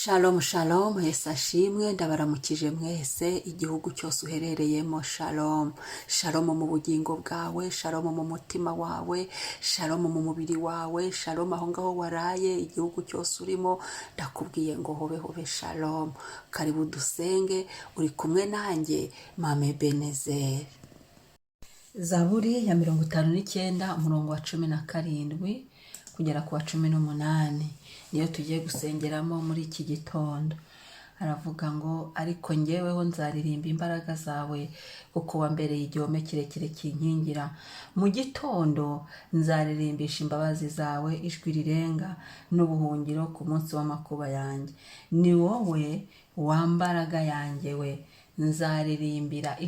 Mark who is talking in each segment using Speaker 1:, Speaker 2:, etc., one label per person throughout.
Speaker 1: Shalom shalom, Yesu ashimwe, ndabaramukije mwese igihugu cyose uherereyemo. Shalom shalom mu bugingo bwawe, shalom mu mutima wawe, shalom mu mubiri wawe, shalom aho ngaho waraye, igihugu cyose urimo ndakubwiye ngo hobe hobe shalom. Karibu dusenge, uri kumwe nanjye Mame Benezeri. Zaburi ya 59 umurongo wa 17 kugera ku wa 18 niyo tugiye gusengeramo muri iki gitondo. Aravuga ngo ariko njyeweho nzaririmba imbaraga zawe kuko wambereye igihome kirekire kinkingira. Mu gitondo nzaririmbisha imbabazi zawe ijwi rirenga n'ubuhungiro ku munsi w'amakuba yanjye. Ni wowe wambaraga yanjye we, nzaririmbira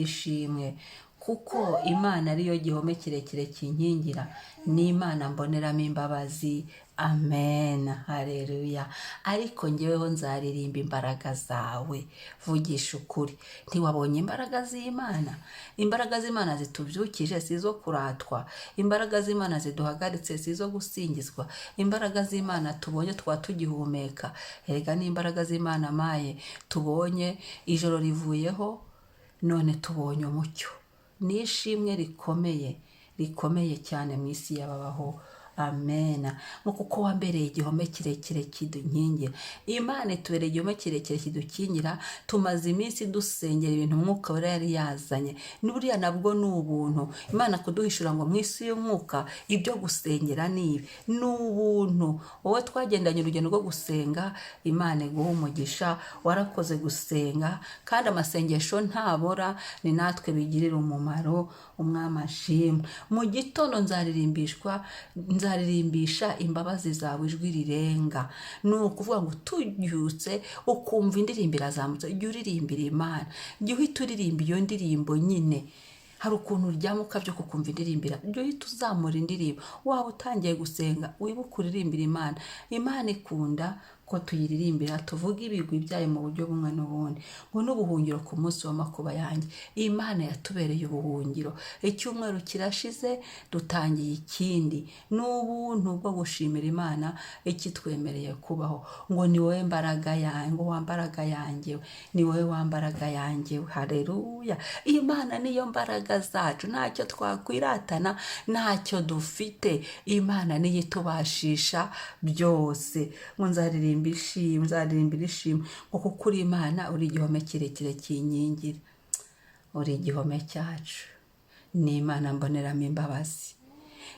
Speaker 1: ishimwe kuko Imana ariyo gihome kirekire kinkingira, ni Imana mboneramo imbabazi. Amen, haleluya. Ariko njyeweho nzaririmba imbaraga zawe. Vugisha ukuri, ntiwabonye imbaraga z'Imana? Imbaraga z'Imana zitubyukije si izo kuratwa, imbaraga z'Imana ziduhagaritse si izo gusingizwa, imbaraga z'Imana tubonye twa tugihumeka. Erega ni imbaraga z'Imana maye tubonye ijoro rivuyeho, none tubonye umucyo. Ni ishimwe rikomeye cyane mu isi y'ababaho. Amen. Kuko wambereye igihome kirekire kidunkingira. Imana itubereye igihome kirekire kidukingira. Tumaze iminsi dusengera ibintu Mwuka Wera yari yazanye. N'uriya nabwo ni ubuntu. Imana kuduhishura ngo mu isi y'umwuka ibyo gusengera ni ibi. Ni ubuntu. Wowe twagendanye urugendo rwo gusenga, Imana iguha umugisha, warakoze gusenga, kandi amasengesho ntabora, ni natwe bigirira umumaro. Umwami ashimwe. Mu gitondo nzaririmbisha imbabazi zawe ijwi rirenga. Ni ukuvuga ngo tubyutse ukumva indirimbo irazamutse, jya uririmbira Imana, jya uhita uririmba iyo ndirimbo nyine. Hari ukuntu uryama ukabyuka ukumva indirimbo, jya uhita uzamura indirimbo. Waba utangiye gusenga wibuke uririmbira Imana. Imana ikunda ko tuyiririmbira, tuvuga ibigwi byayo mu buryo bumwe n'ubundi. Ngo n'ubuhungiro ku munsi w'amakuba yanjye. Imana yatubereye ubuhungiro. Icyumweru kirashize dutangiye ikindi. N'ubuntu bwo gushimira Imana ikitwemereye kubaho. Ngo ni wowe mbaraga yanjye, ngo wambaraga yanjye, ni wowe wambaraga yanjye. Haleluya. Imana niyo mbaraga zacu, ntacyo twakwiratana, ntacyo dufite. Imana niyo itubashisha byose. Ngo nzaririmbira ishimwe kuko uri Imana, uri igihome kirekire kinkingira. Uri igihome cyacu, ni Imana mboneramo imbabazi.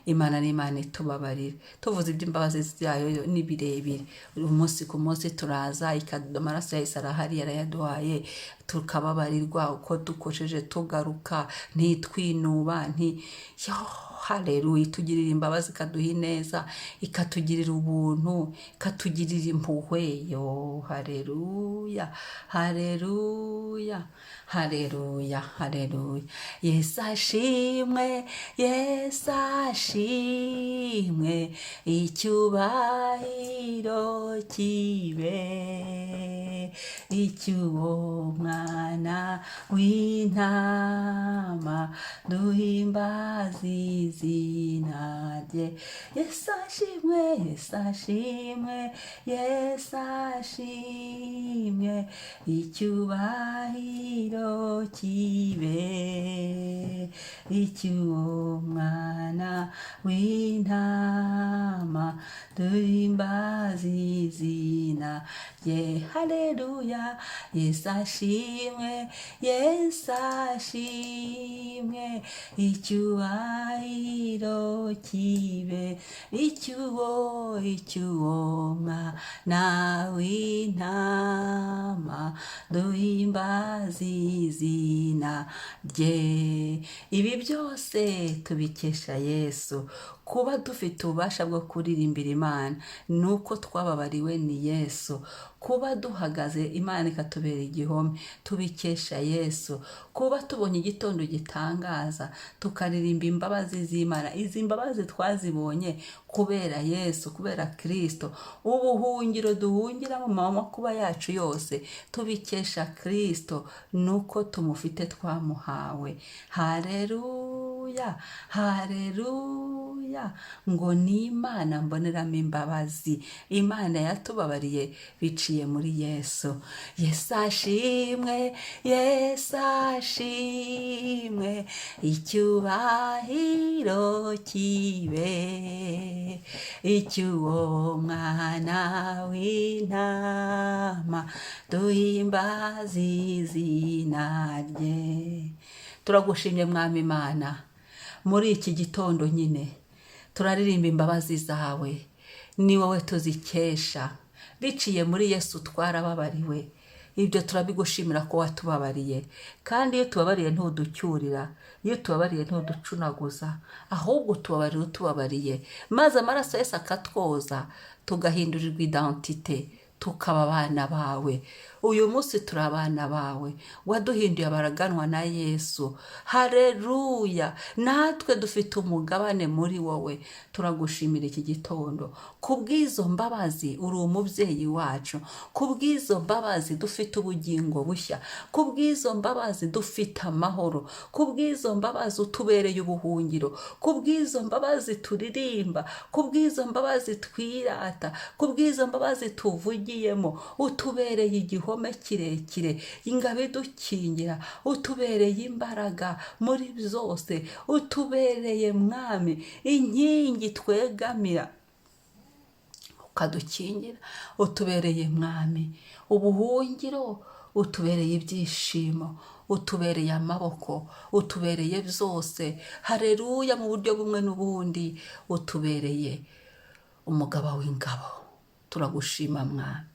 Speaker 1: Imana ni Imana itubabarira. Tuvuze iby'imbabazi zayo ni birebire. Umunsi ku munsi turaza, amaraso ya Yesu arahari, yarayaduhaye, tukababarirwa uko dukosheje tugaruka, ntitwinuba, haleluya. Itugirira imbabazi, ikaduha ineza, ikatugirira ubuntu, ikatugirira impuhwe. Haleluya, haleluya, haleluya, haleluya. Yesu ashimwe, Yesu ashimwe, icyubahiro kibe icy'uwo mwana w'intama, duhimbaze izina rye. Yesu ashimwe, Yesu ashimwe, Yesu ashimwe, icyubahiro kibe icy'uwo mwana w'intama, duhimbaze izina rye. Haleluya. Yesu ashimwe, Yesu ashimwe, icyubahiro kibe icy'uwo mwana w'intama, duhimbaze izina rye. Ibi byose tubikesha Yesu. Kuba dufite ububasha bwo kuririmbira Imana ni uko twababariwe ni Yesu. Kuba duhagaze Imana ikatubera igihome tubikesha Yesu. Kuba tubonye igitondo gitangaza tukaririmba imbabazi z'Imana, izi mbabazi twazibonye kubera Yesu, kubera Kristo. Ubuhungiro duhungira mu makuba yacu yose tubikesha Kristo, nuko tumufite, twamuhawe. Haleluya. hareruya ngo ni Imana mboneramo imbabazi, Imana yatubabariye biciye muri Yesu. Yesu ashimwe, Yesu ashimwe, icyubahiro kibe icy'uwo mwana w'intama, duhimbaze izina rye. Turagushimye mwami Imana, muri iki gitondo nyine turaririmba imbabazi zawe, ni wowe tuzikesha, biciye muri Yesu twarababariwe. Ibyo turabigushimira ko watubabariye, kandi iyo tubabariye ntuducyurira, iyo tubabariye ntuducunaguza, ahubwo tubabarira utubabariye, maze amaraso Yesu akatwoza, tugahindurirwa identite, tukaba abana bawe. Uyu munsi turi abana bawe, waduhinduye abaraganwa na Yesu. Hareruya, natwe dufite umugabane muri wowe. Turagushimira iki gitondo kubw'izo mbabazi, uri umubyeyi wacu. Kubw'izo mbabazi dufite ubugingo bushya, kubw'izo mbabazi dufite amahoro, kubw'izo mbabazi utubereye ubuhungiro, kubw'izo mbabazi turirimba, kubw'izo mbabazi twirata, kubw'izo mbabazi tuvugiyemo, utubereye igihome kirekire, ingabo idukingira, utubereye imbaraga muri byose, utubereye mwami inkingi twegamira ukadukingira, utubereye mwami ubuhungiro, utubereye ibyishimo, utubereye amaboko, utubereye byose. Hareruya, mu buryo bumwe n'ubundi utubereye umugaba w'ingabo. Turagushima mwami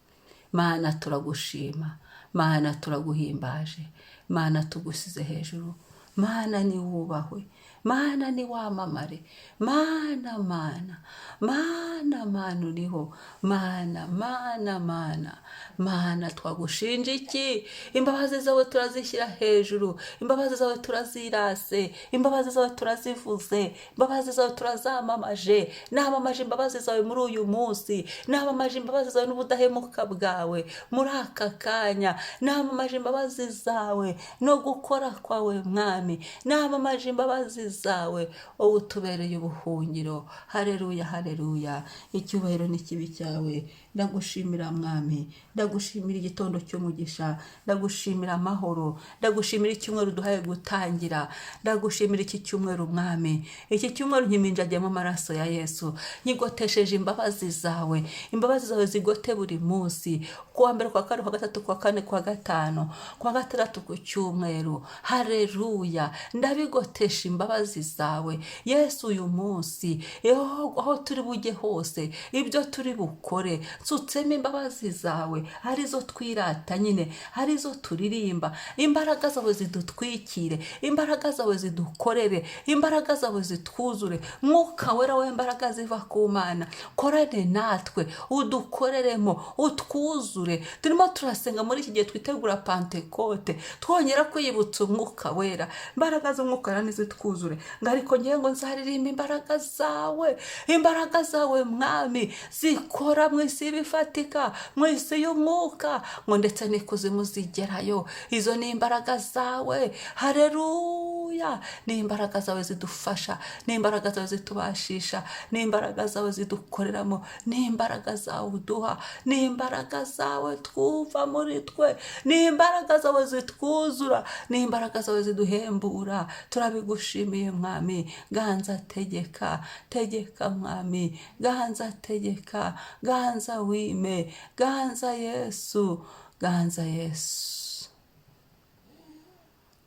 Speaker 1: Mana, turagushima Mana, turaguhimbaje Mana, tugusize hejuru Mana, ni wubahwe Mana, ni wamamare Mana, Mana, Mana, Mana uriho Mana, Mana, Mana, Mana, twagushinja iki? Imbabazi zawe turazishyira hejuru, imbabazi zawe turazirase, imbabazi zawe turazivuze, imbabazi zawe turazamamaje. Namamaje imbabazi zawe muri uyu munsi, namamaje imbabazi zawe n'ubudahemuka bwawe muri aka kanya, namamaje imbabazi zawe no gukora kwawe mwami, namamaje imbabazi zawe, wowe utubereye ubuhungiro. Hareruya, hareruya, icyubahiro n'ikibi cyawe. Ndagushimira mwami, ndagushimira igitondo cy'umugisha, ndagushimira amahoro, ndagushimira icyumweru duhaye gutangira, ndagushimira iki cyumweru mwami. Iki cyumweru nkiminjagiyemo amaraso ya Yesu, nyigotesheje imbabazi zawe. Imbabazi zawe zigote buri munsi, kuwa mbere, kuwa kane, kuwa gatatu, kuwa kane, kuwa gatanu, kuwa gatandatu, ku cyumweru. Hareruya, ndabigotesha imbabazi zawe Yesu. Uyu munsi aho turi bujye hose, ibyo turi bukore, nsutsemo imbabazi zawe, arizo twirata nyine, arizo turirimba. Imbaraga zawe zidutwikire, imbaraga zawe zidukorere, imbaraga zawe zitwuzure. Mwuka wera w'imbaraga ziva ku Mana, korane natwe, udukoreremo, utwuzure. Turimo turasenga muri iki gihe twitegura Pentekote, twongera kwiyibutsa umwuka wera. Imbaraga z'umwuka wera nizitwuzure. Ariko ngiye ngo nzaririmba imbaraga zawe, imbaraga zawe mwami zikora mu isi bifatika, mu isi y'umwuka, ngo ndetse n'ikuzimu zigerayo. Izo ni imbaraga zawe. Hareruya, ni imbaraga zawe zidufasha, ni imbaraga zawe zitubashisha, ni imbaraga zawe zidukoreramo, ni imbaraga zawe uduha, ni imbaraga zawe twuva muri twe, ni imbaraga zawe zitwuzura, ni imbaraga zawe ziduhembura. Turabigushimiye mwami. Ganza tegeka, tegeka mwami, ganza tegeka, ganza wime, ganza Yesu, ganza Yesu,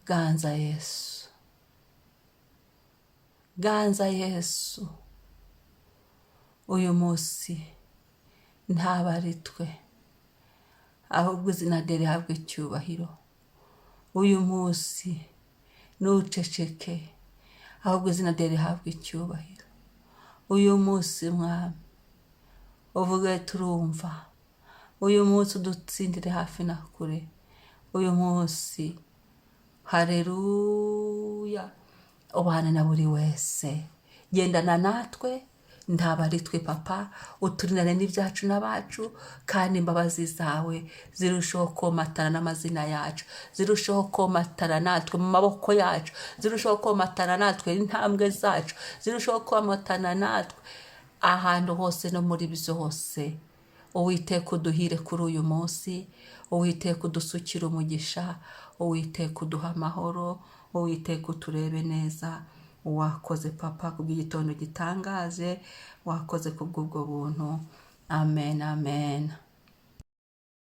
Speaker 1: ganza Yesu, ganza Yesu. Uyu munsi ntaba ari twe, ahubwo izina rye rihabwe icyubahiro. Uyu munsi ntuceceke, ahubwo izina rye rihabwe icyubahiro. Uyu munsi mwami uvuge turumva, uyu munsi udutsindire hafi na kure. Uyu munsi hareruya, ubane na buri wese, gendana natwe, ntaba ari twe papa, uturinane n'ibyacu n'abacu, kandi imbabazi zawe zirushaho komatana n'amazina yacu, zirushaho komatana natwe mu maboko yacu, zirushaho komatana natwe intambwe zacu, zirushaho komatana natwe ahantu hose no muri byose. Uwiteka uduhire kuri uyu munsi, Uwiteka udusukire umugisha, Uwiteka uduha amahoro, Uwiteka uturebe neza. Wakoze papa kubw'igitondo gitangaje, wakoze kubw'ubwo buntu. Amen, amen.